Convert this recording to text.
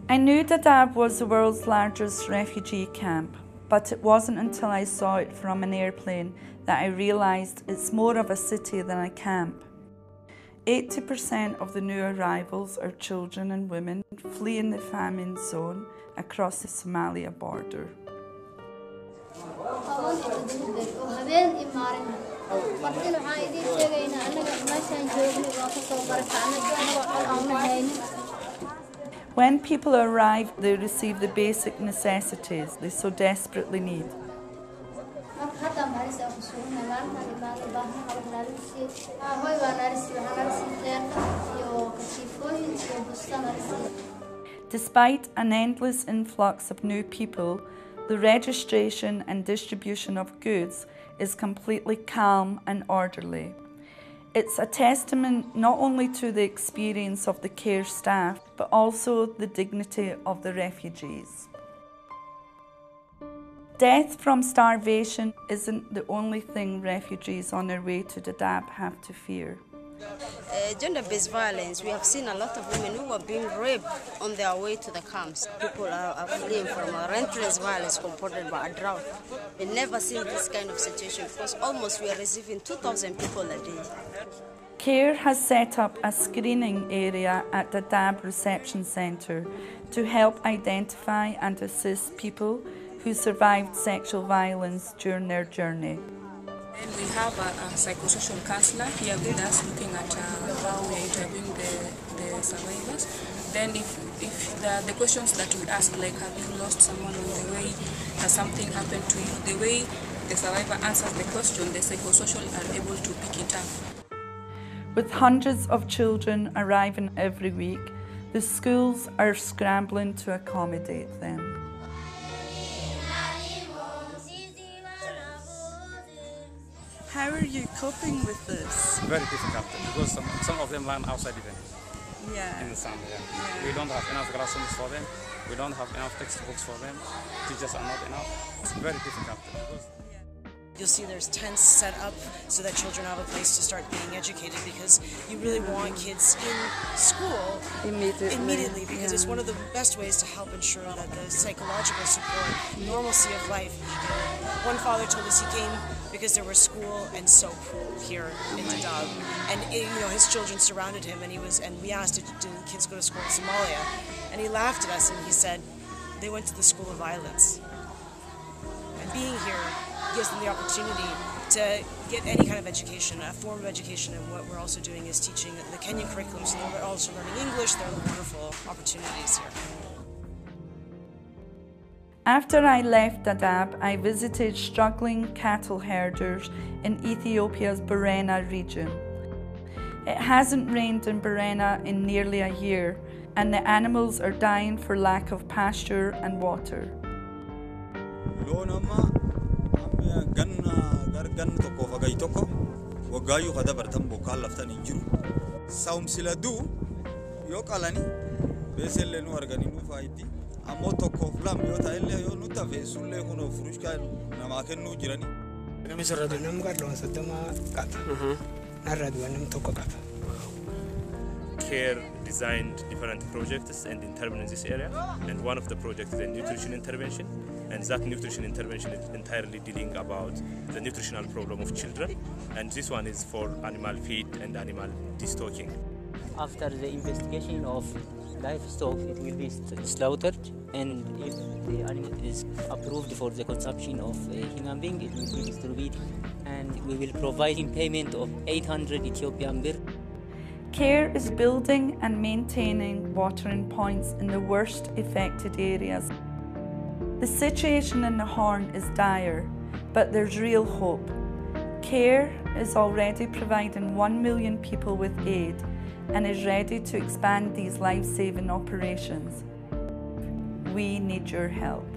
I knew Dadaab was the world's largest refugee camp, but it wasn't until I saw it from an airplane that I realised it's more of a city than a camp. 80% of the new arrivals are children and women fleeing the famine zone across the Somalia border. When people arrive, they receive the basic necessities they so desperately need. Despite an endless influx of new people, the registration and distribution of goods is completely calm and orderly. It's a testament not only to the experience of the care staff, but also the dignity of the refugees. Death from starvation isn't the only thing refugees on their way to Dadaab have to fear. Gender-based violence, we have seen a lot of women who are being raped on their way to the camps. People are fleeing from a relentless violence compounded by a drought. We've never seen this kind of situation because almost we are receiving 2,000 people a day. CARE has set up a screening area at the Dadaab Reception Centre to help identify and assist people who survived sexual violence during their journey. And we have a psychosocial counselor here with us looking at how we are interviewing the survivors. Then if the questions that we ask, like have you lost someone on the way, has something happened to you, the way the survivor answers the question, the psychosocial are able to pick it up. With hundreds of children arriving every week, the schools are scrambling to accommodate them. How are you coping with this? Very difficult because some of them learn outside even. Yeah. In the summer, yeah. We don't have enough classrooms for them. We don't have enough textbooks for them. Teachers are not enough. It's very difficult. You'll see there's tents set up so that children have a place to start being educated because you really want kids in school immediately because it's one of the best ways to help ensure that the psychological support, normalcy of life. One father told us he came because there was school and soap here in Dadaab, and his children surrounded him, and we asked, did the kids go to school in Somalia? And he laughed at us and he said they went to the school of violence. And being here gives them the opportunity to get any kind of education, a form of education, and what we're also doing is teaching the Kenyan curriculum, so they're also learning English. There are wonderful opportunities here. After I left Dadaab, I visited struggling cattle herders in Ethiopia's Borena region. It hasn't rained in Borena in nearly a year, and the animals are dying for lack of pasture and water. Ganna tokko fagai tokko wagaayu kada bartan bokal laftan injiru saum siladu yo qalani beselle nu argani nu faayiti ammo tokko flam yo taille yo nu tafe sulle kuno furushka nama kennu jirani nama saradu nam gadlo sadama qata naradu nam tokko qata. CARE designed different projects and intervened in this area, and one of the projects is a nutrition intervention, and that nutrition intervention is entirely dealing about the nutritional problem of children, and this one is for animal feed and animal destocking. After the investigation of livestock, it will be slaughtered, and if the animal is approved for the consumption of a human being, it will be distributed, and we will provide in payment of 800 Ethiopian birr. CARE is building and maintaining watering points in the worst affected areas. The situation in the Horn is dire, but there's real hope. CARE is already providing 1 million people with aid and is ready to expand these life-saving operations. We need your help.